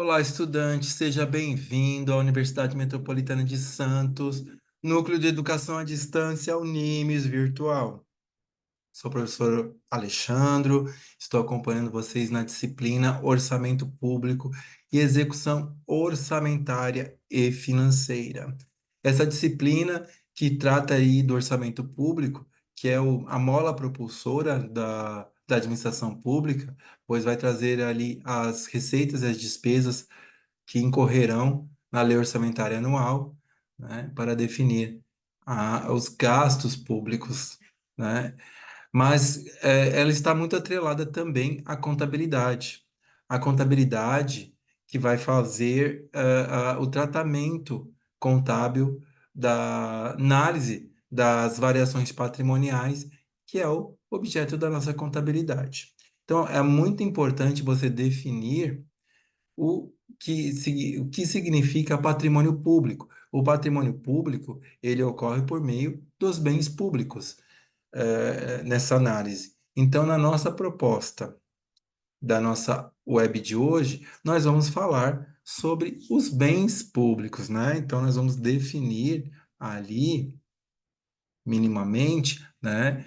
Olá, estudante, seja bem-vindo à Universidade Metropolitana de Santos, Núcleo de Educação à Distância, Unimes Virtual. Sou o professor Alexandro, estou acompanhando vocês na disciplina Orçamento Público e Execução Orçamentária e Financeira. Essa disciplina que trata aí do orçamento público, que é a mola propulsora da administração pública, pois vai trazer ali as receitas e as despesas que incorrerão na lei orçamentária anual, né, para definir os gastos públicos, né? Mas ela está muito atrelada também à contabilidade. A contabilidade que vai fazer o tratamento contábil da análise das variações patrimoniais, que é o objeto da nossa contabilidade. Então, é muito importante você definir o que significa patrimônio público. O patrimônio público, ele ocorre por meio dos bens públicos, nessa análise. Então, na nossa proposta da nossa web de hoje, nós vamos falar sobre os bens públicos, né? Então, nós vamos definir ali, minimamente, né,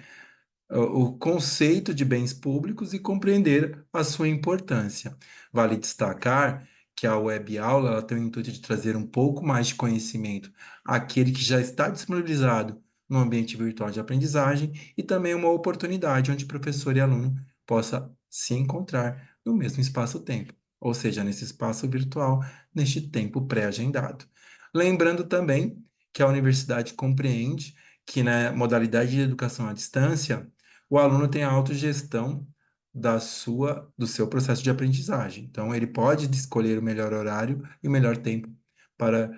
o conceito de bens públicos e compreender a sua importância. Vale destacar que a web aula ela tem o intuito de trazer um pouco mais de conhecimento àquele que já está disponibilizado no ambiente virtual de aprendizagem e também uma oportunidade onde professor e aluno possa se encontrar no mesmo espaço-tempo, ou seja, nesse espaço virtual, neste tempo pré-agendado. Lembrando também que a universidade compreende que na modalidade de educação à distância, o aluno tem a autogestão do seu processo de aprendizagem. Então, ele pode escolher o melhor horário e o melhor tempo para,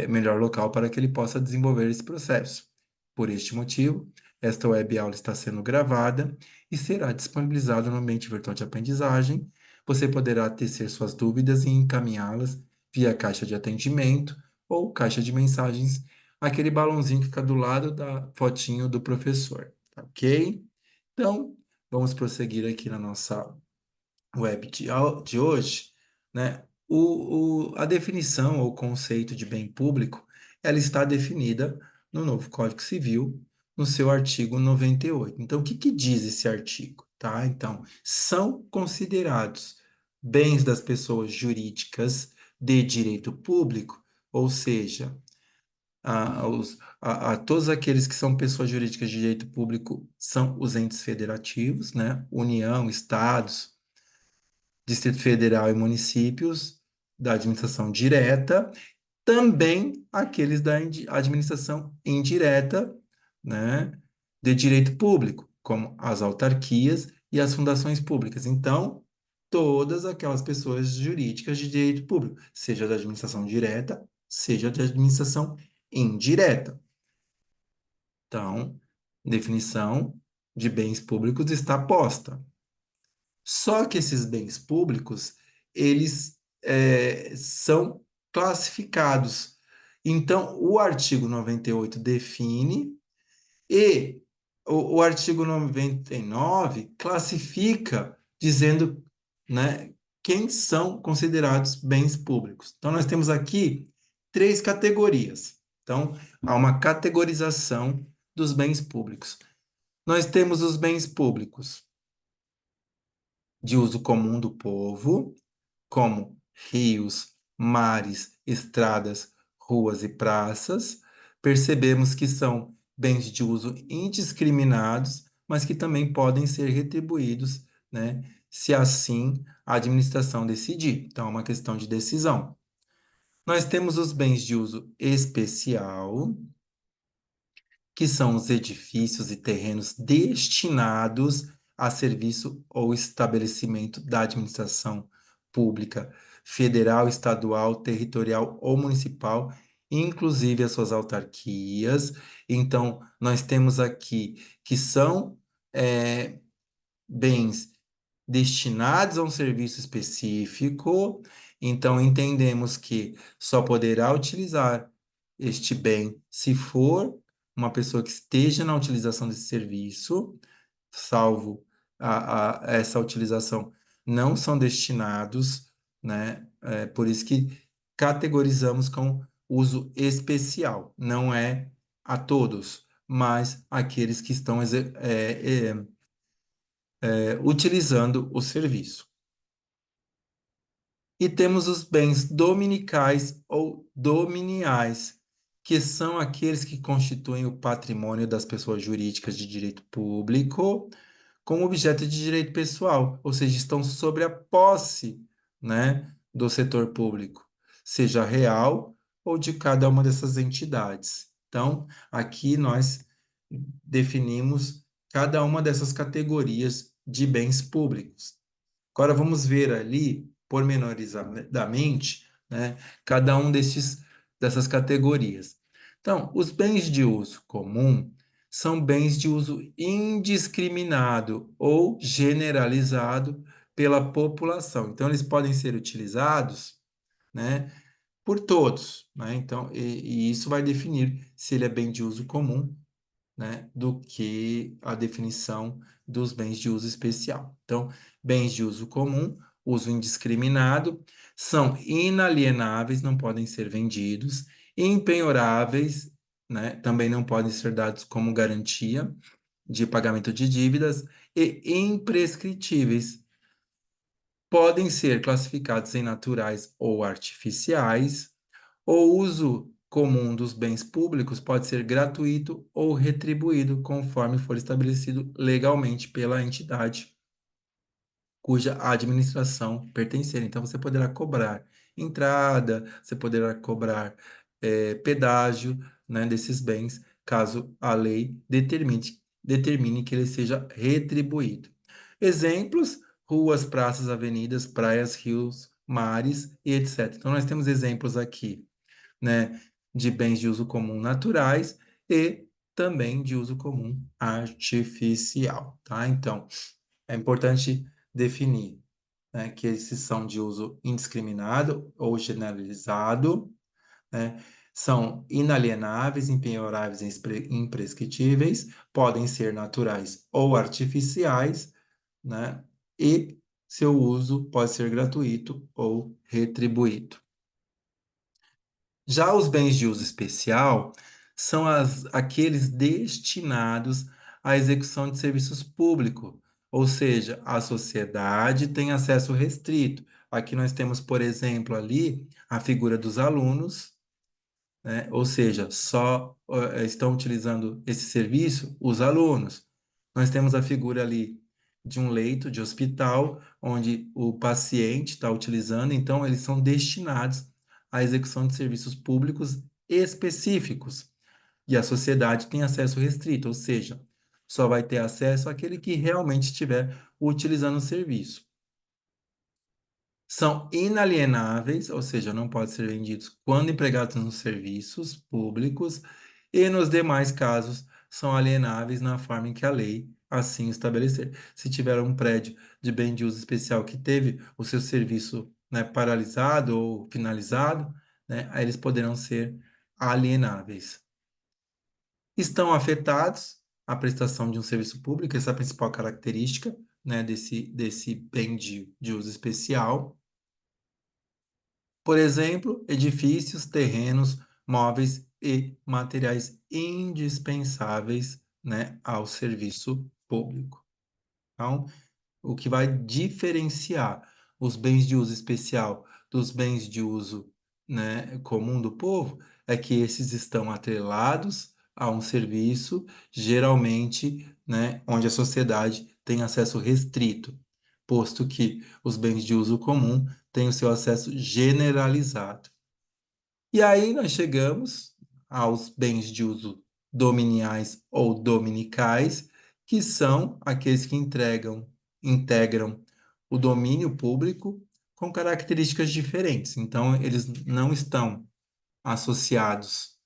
melhor local para que ele possa desenvolver esse processo. Por este motivo, esta web aula está sendo gravada e será disponibilizada no ambiente virtual de aprendizagem. Você poderá tecer suas dúvidas e encaminhá-las via caixa de atendimento ou caixa de mensagens, aquele balãozinho que fica do lado da fotinho do professor, tá ok? Então, vamos prosseguir aqui na nossa web de hoje, né? A definição ou conceito de bem público, ela está definida no novo Código Civil, no seu artigo 98. Então, o que que diz esse artigo, tá? Então, são considerados bens das pessoas jurídicas de direito público, ou seja, a todos aqueles que são pessoas jurídicas de direito público são os entes federativos, né? União, estados, Distrito Federal e municípios da administração direta, também aqueles da administração indireta, né? De direito público, como as autarquias e as fundações públicas. Então, todas aquelas pessoas jurídicas de direito público, seja da administração direta, seja da administração indireta. Então, definição de bens públicos está posta. Só que esses bens públicos, eles são classificados. Então, o artigo 98 define e o artigo 99 classifica, dizendo, né, quem são considerados bens públicos. Então, nós temos aqui três categorias. Então, há uma categorização dos bens públicos. Nós temos os bens públicos de uso comum do povo, como rios, mares, estradas, ruas e praças. Percebemos que são bens de uso indiscriminados, mas que também podem ser retribuídos, né, se assim a administração decidir. Então, é uma questão de decisão. Nós temos os bens de uso especial, que são os edifícios e terrenos destinados a serviço ou estabelecimento da administração pública federal, estadual, territorial ou municipal, inclusive as suas autarquias. Então, nós temos aqui que são é, bens destinados a um serviço específico. Então, entendemos que só poderá utilizar este bem se for uma pessoa que esteja na utilização desse serviço, salvo essa utilização, não são destinados, né? É por isso que categorizamos com uso especial. Não é a todos, mas aqueles que estão utilizando o serviço. E temos os bens dominicais ou dominiais, que são aqueles que constituem o patrimônio das pessoas jurídicas de direito público como objeto de direito pessoal, ou seja, estão sobre a posse, né, do setor público, seja real ou de cada uma dessas entidades. Então, aqui nós definimos cada uma dessas categorias de bens públicos. Agora vamos ver ali, pormenorizadamente, né, cada um dessas categorias. Então, os bens de uso comum são bens de uso indiscriminado ou generalizado pela população. Então, eles podem ser utilizados, né, por todos, né? Então, e isso vai definir se ele é bem de uso comum, né, do que a definição dos bens de uso especial. Então, bens de uso comum, uso indiscriminado, são inalienáveis, não podem ser vendidos, impenhoráveis, né, também não podem ser dados como garantia de pagamento de dívidas e imprescritíveis. Podem ser classificados em naturais ou artificiais. O uso comum dos bens públicos pode ser gratuito ou retribuído, conforme for estabelecido legalmente pela entidade cuja administração pertencer. Então, você poderá cobrar entrada, você poderá cobrar pedágio, né, desses bens, caso a lei determine que ele seja retribuído. Exemplos: ruas, praças, avenidas, praias, rios, mares e etc. Então, nós temos exemplos aqui, né, de bens de uso comum naturais e também de uso comum artificial, tá? Então, é importante definir, né, que esses são de uso indiscriminado ou generalizado, né, são inalienáveis, impenhoráveis e imprescritíveis, podem ser naturais ou artificiais, né, e seu uso pode ser gratuito ou retribuído. Já os bens de uso especial são aqueles destinados à execução de serviços públicos, ou seja, a sociedade tem acesso restrito. Aqui nós temos, por exemplo, ali a figura dos alunos, né? Ou seja, só estão utilizando esse serviço os alunos. Nós temos a figura ali de um leito de hospital, onde o paciente está utilizando, então eles são destinados à execução de serviços públicos específicos. E a sociedade tem acesso restrito, ou seja, só vai ter acesso aquele que realmente estiver utilizando o serviço. São inalienáveis, ou seja, não podem ser vendidos quando empregados nos serviços públicos, e nos demais casos são alienáveis na forma em que a lei assim estabelecer. Se tiver um prédio de bem de uso especial que teve o seu serviço, né, paralisado ou finalizado, né, aí eles poderão ser alienáveis. Estão afetados a prestação de um serviço público, essa é a principal característica, né, desse bem de uso especial. Por exemplo, edifícios, terrenos, móveis e materiais indispensáveis, né, ao serviço público. Então, o que vai diferenciar os bens de uso especial dos bens de uso, né, comum do povo é que esses estão atrelados a um serviço, geralmente, né, onde a sociedade tem acesso restrito, posto que os bens de uso comum têm o seu acesso generalizado. E aí nós chegamos aos bens de uso dominiais ou dominicais, que são aqueles que integram o domínio público com características diferentes. Então, eles não estão associados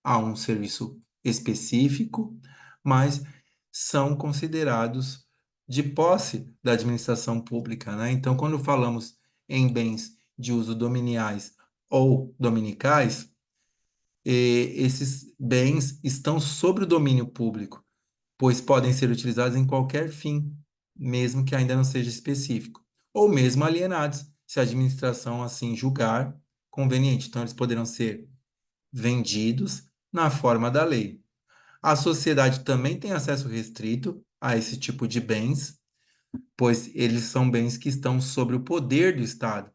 a um serviço específico, mas são considerados de posse da administração pública, né? Então, quando falamos em bens de uso dominiais ou dominicais, esses bens estão sobre o domínio público, pois podem ser utilizados em qualquer fim, mesmo que ainda não seja específico, ou mesmo alienados. se a administração assim julgar conveniente. Então, eles poderão ser vendidos na forma da lei. A sociedade também tem acesso restrito a esse tipo de bens, pois eles são bens que estão sob o poder do Estado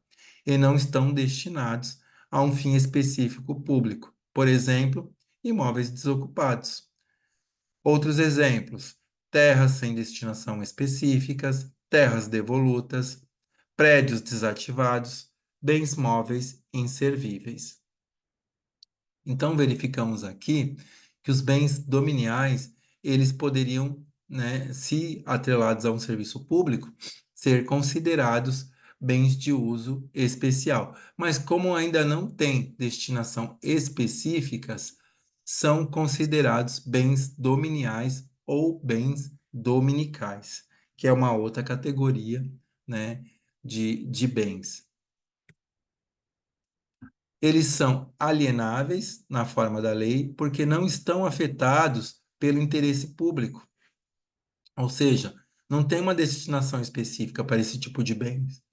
e não estão destinados a um fim específico público. Por exemplo, imóveis desocupados. Outros exemplos: terras sem destinação específicas, terras devolutas, prédios desativados, bens móveis inservíveis. Então, verificamos aqui que os bens dominiais, eles poderiam, né, se atrelados a um serviço público, ser considerados bens de uso especial. Mas como ainda não tem destinação específicas, são considerados bens dominiais ou bens dominicais, que é uma outra categoria, né, de bens. Eles são alienáveis na forma da lei porque não estão afetados pelo interesse público, ou seja, não tem uma destinação específica para esse tipo de bens.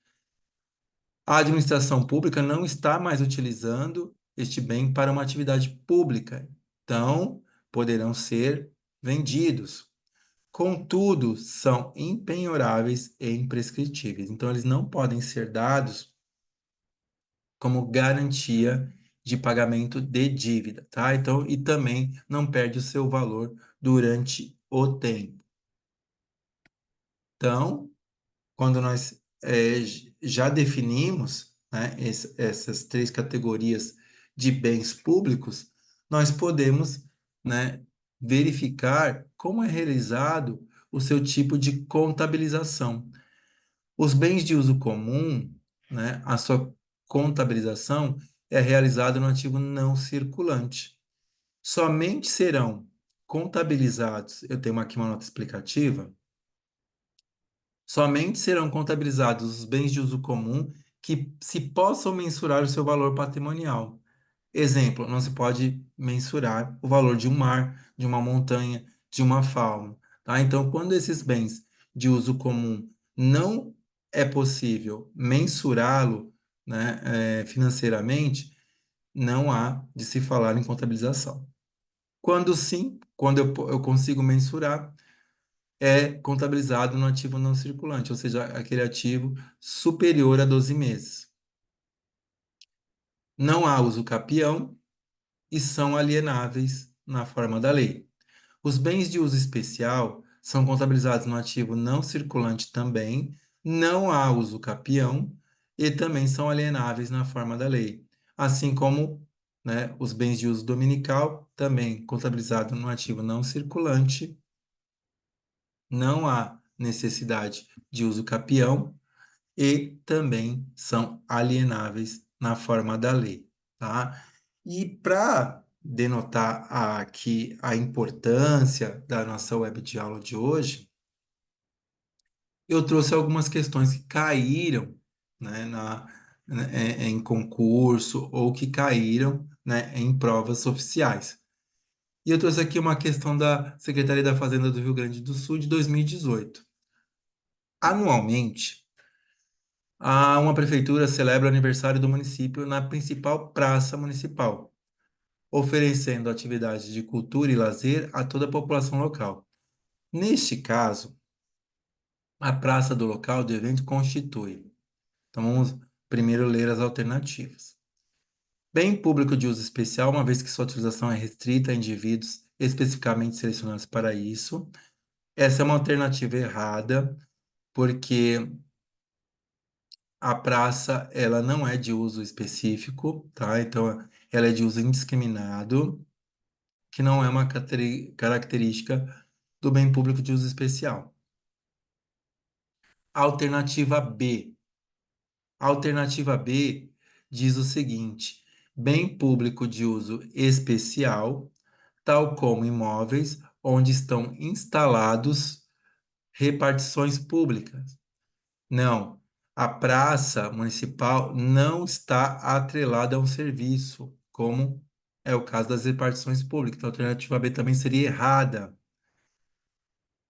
A administração pública não está mais utilizando este bem para uma atividade pública, então poderão ser vendidos. Contudo, são impenhoráveis e imprescritíveis, então eles não podem ser dados como garantia de pagamento de dívida, tá? Então, e também não perde o seu valor durante o tempo. Então, quando nós já definimos, né, essas três categorias de bens públicos, nós podemos, né, verificar como é realizado o seu tipo de contabilização. Os bens de uso comum, né, a sua contabilização é realizada no ativo não circulante. Somente serão contabilizados, eu tenho aqui uma nota explicativa, somente serão contabilizados os bens de uso comum que se possam mensurar o seu valor patrimonial. Exemplo, não se pode mensurar o valor de um mar, de uma montanha, de uma fauna, tá? Então, quando esses bens de uso comum não é possível mensurá-lo, né, financeiramente, não há de se falar em contabilização. Quando sim, quando eu consigo mensurar, é contabilizado no ativo não circulante, ou seja, aquele ativo superior a 12 meses. Não há uso capião e são alienáveis na forma da lei. Os bens de uso especial são contabilizados no ativo não circulante também, não há uso capião e também são alienáveis na forma da lei. Assim como, né, os bens de uso dominical, também contabilizado no ativo não circulante, não há necessidade de uso capião e também são alienáveis na forma da lei, tá? E para denotar aqui a importância da nossa web de aula de hoje, eu trouxe algumas questões que caíram, né, em concurso ou que caíram, né, em provas oficiais. E eu trouxe aqui uma questão da Secretaria da Fazenda do Rio Grande do Sul de 2018. Anualmente, uma prefeitura celebra o aniversário do município na principal praça municipal, oferecendo atividades de cultura e lazer a toda a população local. Neste caso, a praça do local do evento constitui. Então, vamos primeiro ler as alternativas. Bem público de uso especial, uma vez que sua utilização é restrita a indivíduos especificamente selecionados para isso. Essa é uma alternativa errada, porque a praça, ela não é de uso específico, tá? Então, ela é de uso indiscriminado, que não é uma característica do bem público de uso especial. Alternativa B. Alternativa B diz o seguinte: bem público de uso especial, tal como imóveis onde estão instalados repartições públicas. Não, a praça municipal não está atrelada a um serviço, como é o caso das repartições públicas. Então, a alternativa B também seria errada.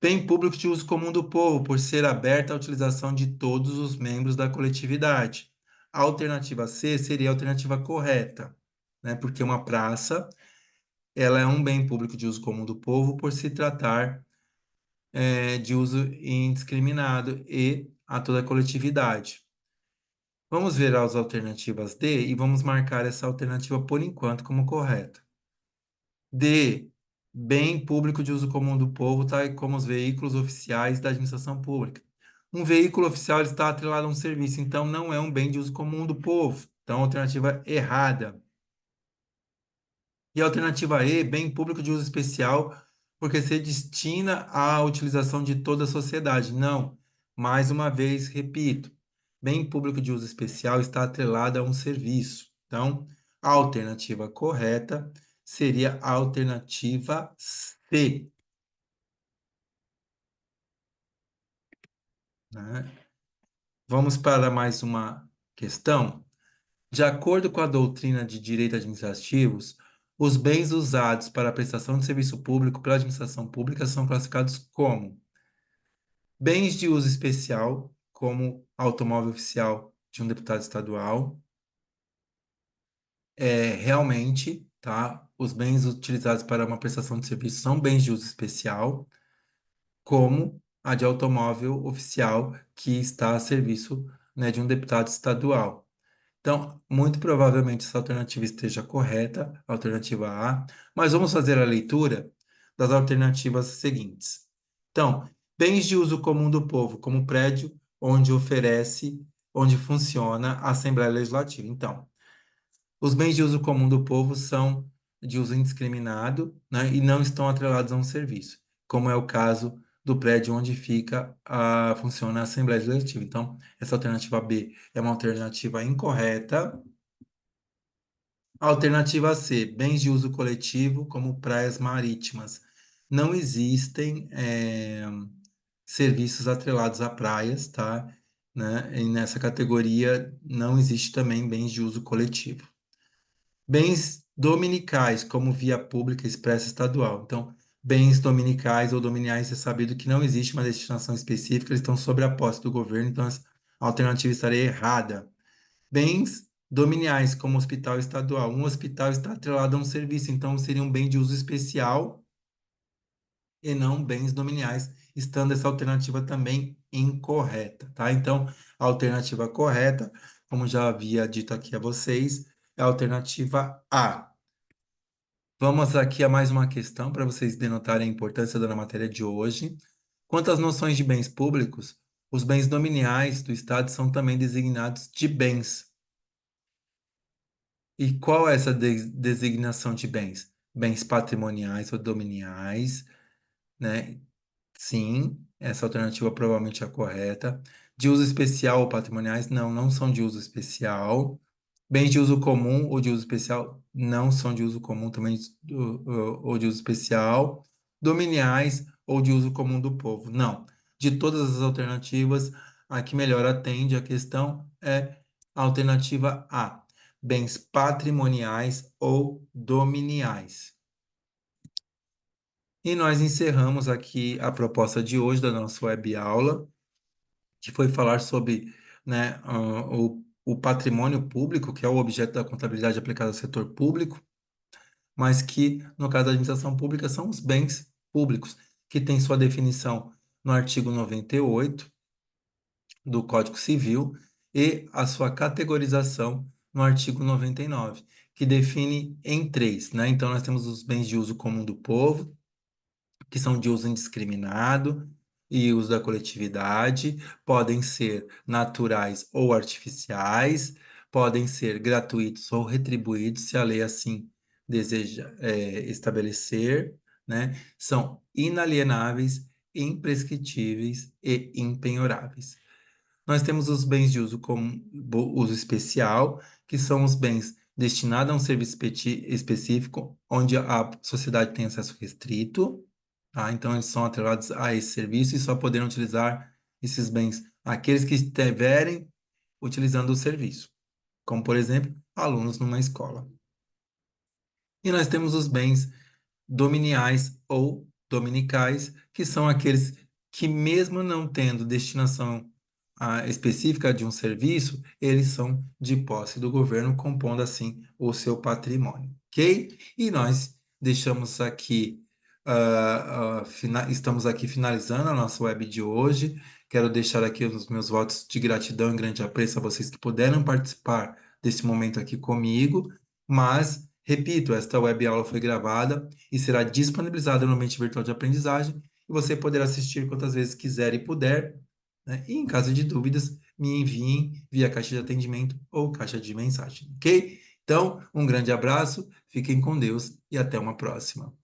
Bem público de uso comum do povo, por ser aberta à utilização de todos os membros da coletividade. A alternativa C seria a alternativa correta, né? Porque uma praça, ela é um bem público de uso comum do povo por se tratar de uso indiscriminado e a toda a coletividade. Vamos ver as alternativas D e vamos marcar essa alternativa por enquanto como correta. D, bem público de uso comum do povo, tal como os veículos oficiais da administração pública. Um veículo oficial está atrelado a um serviço, então não é um bem de uso comum do povo. Então, alternativa errada. E a alternativa E, bem público de uso especial, porque se destina à utilização de toda a sociedade. Não. Mais uma vez, repito, bem público de uso especial está atrelado a um serviço. Então, a alternativa correta seria a alternativa C, né? Vamos para mais uma questão. De acordo com a doutrina de direito administrativos, os bens usados para a prestação de serviço público pela administração pública são classificados como bens de uso especial, como automóvel oficial de um deputado estadual. Realmente, tá? Os bens utilizados para uma prestação de serviço são bens de uso especial, como a de automóvel oficial que está a serviço, né, de um deputado estadual. Então, muito provavelmente essa alternativa esteja correta, a alternativa A, mas vamos fazer a leitura das alternativas seguintes. Então, bens de uso comum do povo, como prédio onde funciona a Assembleia Legislativa. Então, os bens de uso comum do povo são de uso indiscriminado, né, e não estão atrelados a um serviço, como é o caso do prédio onde funciona a Assembleia Legislativa. Então, essa alternativa B é uma alternativa incorreta. A alternativa C, bens de uso coletivo, como praias marítimas. Não existem serviços atrelados a praias, tá? Né? E nessa categoria não existe também bens de uso coletivo. Bens dominicais, como via pública expressa estadual. Então, bens dominicais ou dominiais é sabido que não existe uma destinação específica, eles estão sob a posse do governo, então a alternativa estaria errada. Bens dominiais, como hospital estadual. Um hospital está atrelado a um serviço, então seria um bem de uso especial e não bens dominiais, estando essa alternativa também incorreta, tá? Então, a alternativa correta, como já havia dito aqui a vocês, é a alternativa A. Vamos aqui a mais uma questão para vocês denotarem a importância da matéria de hoje. Quanto às noções de bens públicos, os bens dominiais do Estado são também designados de bens. E qual é essa designação de bens? Bens patrimoniais ou dominiais, né? Sim, essa alternativa provavelmente é a correta. De uso especial ou patrimoniais? Não, não são de uso especial. Bens de uso comum ou de uso especial? Não são de uso comum também ou de uso especial. Dominiais ou de uso comum do povo? Não. De todas as alternativas, a que melhor atende a questão é a alternativa A. Bens patrimoniais ou dominiais. E nós encerramos aqui a proposta de hoje da nossa web aula, que foi falar sobre, né, o patrimônio público, que é o objeto da contabilidade aplicada ao setor público, mas que, no caso da administração pública, são os bens públicos, que tem sua definição no artigo 98 do Código Civil e a sua categorização no artigo 99, que define em três, né? Então, nós temos os bens de uso comum do povo, que são de uso indiscriminado e uso da coletividade, podem ser naturais ou artificiais, podem ser gratuitos ou retribuídos, se a lei assim deseja estabelecer, né? São inalienáveis, imprescritíveis e impenhoráveis. Nós temos os bens de uso comum, uso especial, que são os bens destinados a um serviço específico, onde a sociedade tem acesso restrito, tá? Então, eles são atrelados a esse serviço e só poderão utilizar esses bens aqueles que estiverem utilizando o serviço, como, por exemplo, alunos numa escola. E nós temos os bens dominiais ou dominicais, que são aqueles que, mesmo não tendo destinação específica de um serviço, eles são de posse do governo, compondo assim o seu patrimônio, ok? E nós deixamos aqui, estamos aqui finalizando a nossa web de hoje. Quero deixar aqui os meus votos de gratidão e grande apreço a vocês que puderam participar desse momento aqui comigo, mas, repito, esta web aula foi gravada e será disponibilizada no ambiente virtual de aprendizagem, e você poderá assistir quantas vezes quiser e puder, né? E em caso de dúvidas, me enviem via caixa de atendimento ou caixa de mensagem, ok? Então, um grande abraço, fiquem com Deus e até uma próxima.